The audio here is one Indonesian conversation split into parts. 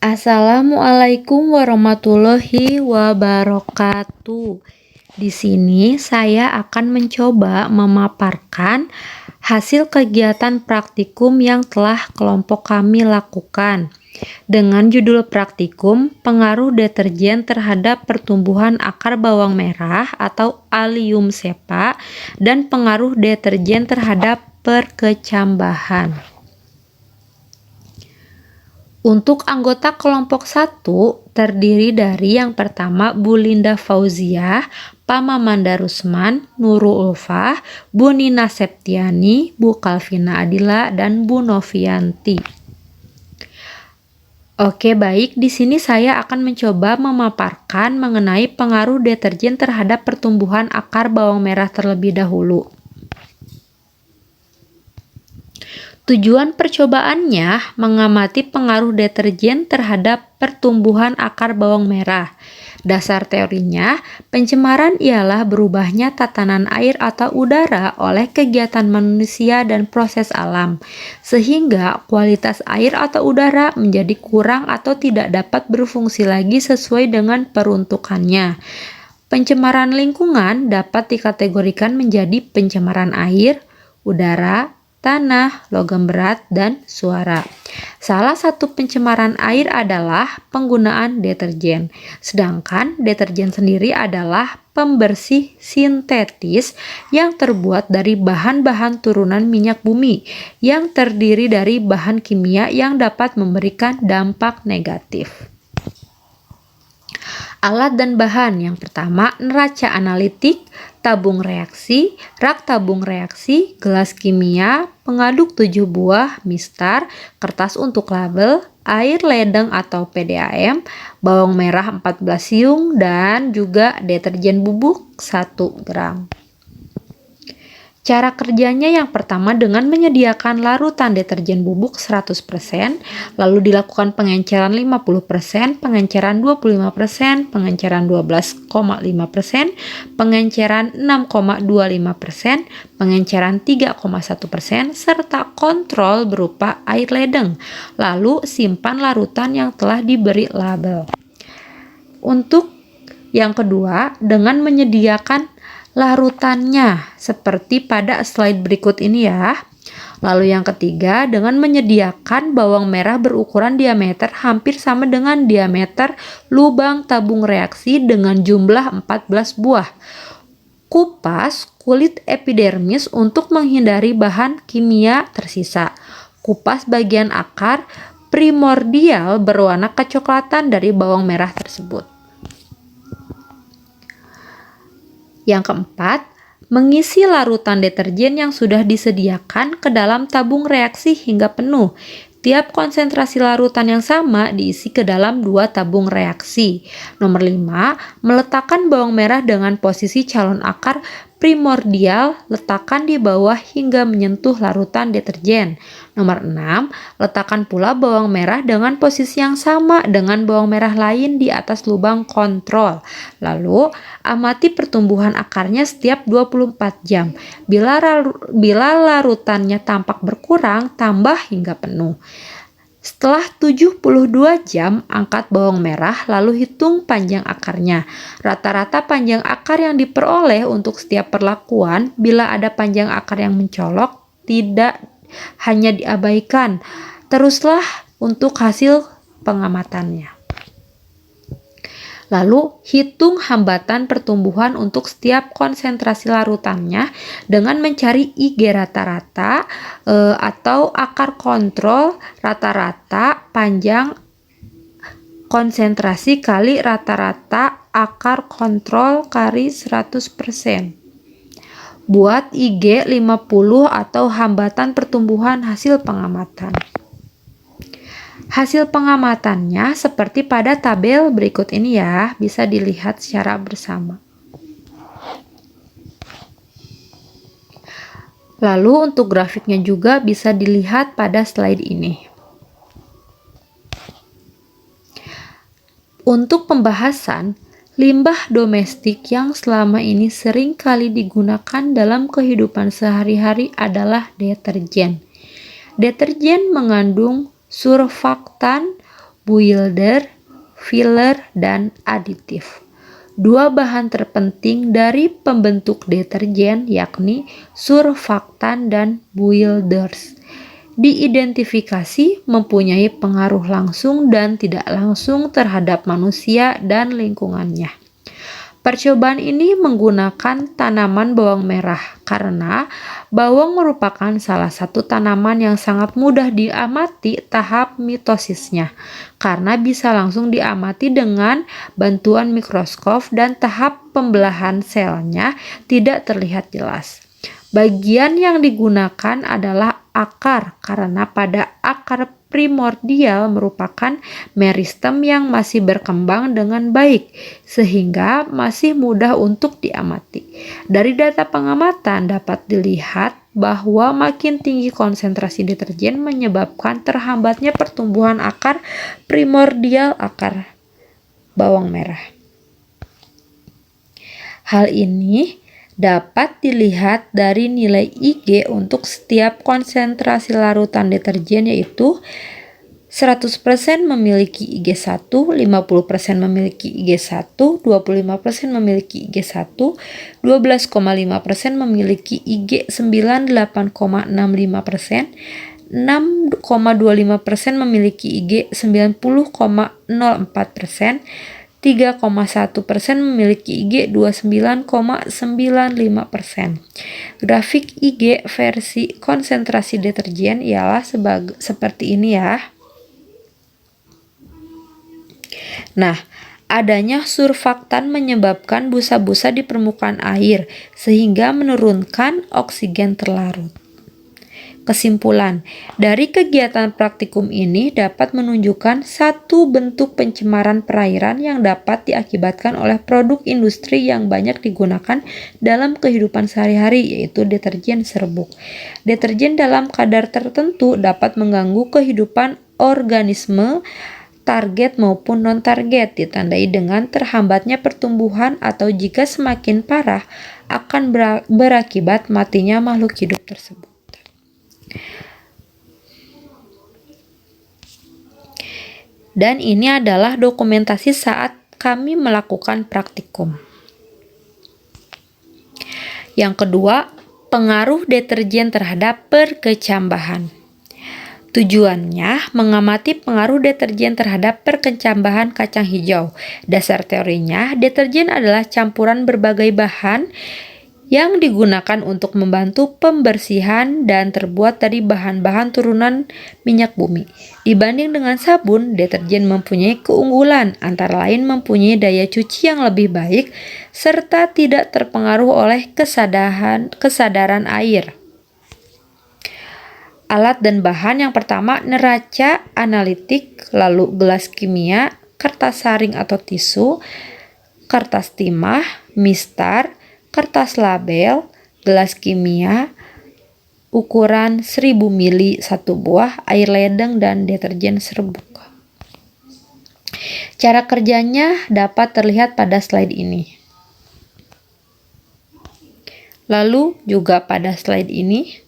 Assalamualaikum warahmatullahi wabarakatuh. Di sini saya akan mencoba memaparkan hasil kegiatan praktikum yang telah kelompok kami lakukan. Dengan judul praktikum, pengaruh deterjen terhadap pertumbuhan akar bawang merah atau Allium cepa dan pengaruh deterjen terhadap perkecambahan. Untuk anggota kelompok 1 terdiri dari yang pertama Bu Linda Fauziah, Pak Mamanda Rusman, Nurul Ulfah, Bu Nina Septiani, Bu Kalvina Adila, dan Bu Novianti. Oke, baik. Di sini saya akan mencoba memaparkan mengenai pengaruh deterjen terhadap pertumbuhan akar bawang merah terlebih dahulu. Tujuan percobaannya mengamati pengaruh deterjen terhadap pertumbuhan akar bawang merah. Dasar teorinya, pencemaran ialah berubahnya tatanan air atau udara oleh kegiatan manusia dan proses alam, sehingga kualitas air atau udara menjadi kurang atau tidak dapat berfungsi lagi sesuai dengan peruntukannya. Pencemaran lingkungan dapat dikategorikan menjadi pencemaran air, udara, tanah, logam berat, dan suara. Salah satu pencemaran air adalah penggunaan deterjen, sedangkan deterjen sendiri adalah pembersih sintetis yang terbuat dari bahan-bahan turunan minyak bumi yang terdiri dari bahan kimia yang dapat memberikan dampak negatif. Alat dan bahan yang pertama, neraca analitik, tabung reaksi, rak tabung reaksi, gelas kimia, pengaduk 7 buah, mistar, kertas untuk label, air ledeng atau PDAM, bawang merah 14 siung, dan juga deterjen bubuk 1 gram. Cara kerjanya yang pertama dengan menyediakan larutan deterjen bubuk 100%, lalu dilakukan pengenceran 50%, pengenceran 25%, pengenceran 12,5%, pengenceran 6,25%, pengenceran 3,1%, serta kontrol berupa air ledeng. Lalu simpan larutan yang telah diberi label. Untuk yang kedua, dengan menyediakan larutannya seperti pada slide berikut ini ya. Lalu yang ketiga, dengan menyediakan bawang merah berukuran diameter hampir sama dengan diameter lubang tabung reaksi dengan jumlah 14 buah. Kupas kulit epidermis untuk menghindari bahan kimia tersisa. Kupas bagian akar primordial berwarna kecoklatan dari bawang merah tersebut. Yang keempat, mengisi larutan deterjen yang sudah disediakan ke dalam tabung reaksi hingga penuh. Tiap konsentrasi larutan yang sama diisi ke dalam 2 tabung reaksi. Nomor 5, meletakkan bawang merah dengan posisi calon akar primordial, letakkan di bawah hingga menyentuh larutan deterjen. Nomor 6, letakkan pula bawang merah dengan posisi yang sama dengan bawang merah lain di atas lubang kontrol. Lalu, amati pertumbuhan akarnya setiap 24 jam. Bila larutannya tampak berkurang, tambah hingga penuh. Setelah 72 jam, angkat bawang merah lalu hitung panjang akarnya. Rata-rata panjang akar yang diperoleh untuk setiap perlakuan, bila ada panjang akar yang mencolok, tidak hanya diabaikan. Teruslah untuk hasil pengamatannya. Lalu, hitung hambatan pertumbuhan untuk setiap konsentrasi larutannya dengan mencari IG rata-rata atau akar kontrol rata-rata panjang konsentrasi kali rata-rata akar kontrol kali 100%. Buat IG 50 atau hambatan pertumbuhan hasil pengamatan. Hasil pengamatannya seperti pada tabel berikut ini ya, bisa dilihat secara bersama. Lalu untuk grafiknya juga bisa dilihat pada slide ini. Untuk pembahasan, limbah domestik yang selama ini sering kali digunakan dalam kehidupan sehari-hari adalah deterjen. Deterjen mengandung surfaktan builder, filler, dan aditif. Dua bahan terpenting dari pembentuk deterjen yakni surfaktan dan builders diidentifikasi mempunyai pengaruh langsung dan tidak langsung terhadap manusia dan lingkungannya. Percobaan ini menggunakan tanaman bawang merah karena bawang merupakan salah satu tanaman yang sangat mudah diamati tahap mitosisnya karena bisa langsung diamati dengan bantuan mikroskop dan tahap pembelahan selnya tidak terlihat jelas. Bagian yang digunakan adalah akar karena pada akar primordial merupakan meristem yang masih berkembang dengan baik sehingga masih mudah untuk diamati. Dari data pengamatan dapat dilihat bahwa makin tinggi konsentrasi deterjen menyebabkan terhambatnya pertumbuhan akar primordial akar bawang merah. Hal ini dapat dilihat dari nilai Ig untuk setiap konsentrasi larutan deterjen yaitu 100% memiliki Ig1, 50% memiliki Ig1, 25% memiliki Ig1, 12,5% memiliki Ig9 8,65%, 6,25% memiliki Ig90,04%, 3,1% memiliki Ig 29,95%. Grafik Ig versi konsentrasi deterjen ialah seperti ini ya. Nah, adanya surfaktan menyebabkan busa-busa di permukaan air sehingga menurunkan oksigen terlarut. Kesimpulan, dari kegiatan praktikum ini dapat menunjukkan satu bentuk pencemaran perairan yang dapat diakibatkan oleh produk industri yang banyak digunakan dalam kehidupan sehari-hari, yaitu deterjen serbuk. Deterjen dalam kadar tertentu dapat mengganggu kehidupan organisme target maupun non-target, ditandai dengan terhambatnya pertumbuhan atau jika semakin parah akan berakibat matinya makhluk hidup tersebut. Dan ini adalah dokumentasi saat kami melakukan praktikum. Yang kedua, pengaruh deterjen terhadap perkecambahan. Tujuannya mengamati pengaruh deterjen terhadap perkecambahan kacang hijau. Dasar teorinya, deterjen adalah campuran berbagai bahan yang digunakan untuk membantu pembersihan dan terbuat dari bahan-bahan turunan minyak bumi. Dibanding dengan sabun, deterjen mempunyai keunggulan, antara lain mempunyai daya cuci yang lebih baik serta tidak terpengaruh oleh kesadaran air. Alat dan bahan yang pertama, neraca analitik, lalu gelas kimia, kertas saring atau tisu, kertas timah, mistar, kertas label, gelas kimia, ukuran 1000 ml 1 buah, air ledeng, dan deterjen serbuk. Cara kerjanya dapat terlihat pada slide ini. Lalu juga pada slide ini.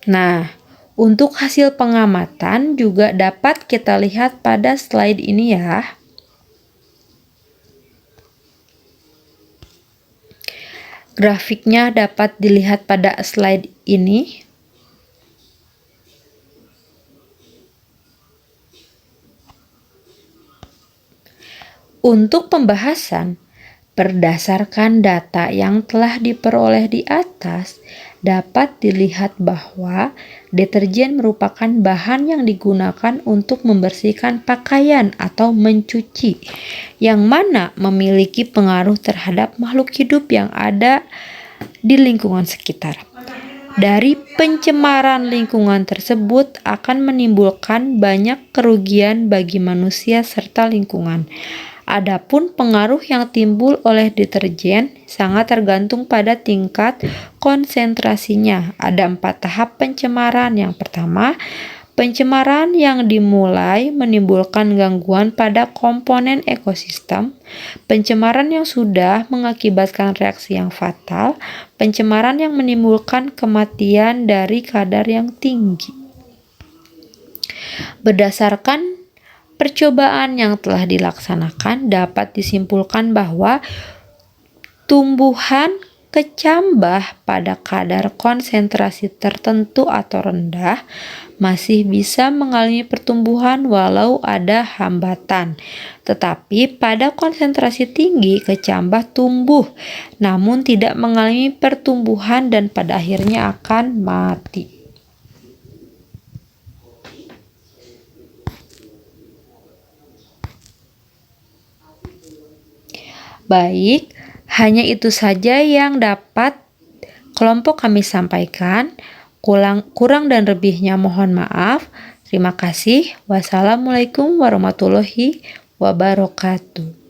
Nah, untuk hasil pengamatan juga dapat kita lihat pada slide ini ya. Grafiknya dapat dilihat pada slide ini. Untuk pembahasan, berdasarkan data yang telah diperoleh di atas, dapat dilihat bahwa deterjen merupakan bahan yang digunakan untuk membersihkan pakaian atau mencuci, yang mana memiliki pengaruh terhadap makhluk hidup yang ada di lingkungan sekitar. Dari pencemaran lingkungan tersebut akan menimbulkan banyak kerugian bagi manusia serta lingkungan. Adapun pengaruh yang timbul oleh deterjen sangat tergantung pada tingkat konsentrasinya. Ada 4 tahap pencemaran. Yang pertama, Pencemaran yang dimulai menimbulkan gangguan pada komponen ekosistem, pencemaran yang sudah mengakibatkan reaksi yang fatal, pencemaran yang menimbulkan kematian dari kadar yang tinggi. Berdasarkan percobaan yang telah dilaksanakan, dapat disimpulkan bahwa tumbuhan kecambah pada kadar konsentrasi tertentu atau rendah masih bisa mengalami pertumbuhan walau ada hambatan. Tetapi pada konsentrasi tinggi kecambah tumbuh namun tidak mengalami pertumbuhan dan pada akhirnya akan mati. Baik, hanya itu saja yang dapat kelompok kami sampaikan. Kurang dan lebihnya mohon maaf. Terima kasih. Wassalamualaikum warahmatullahi wabarakatuh.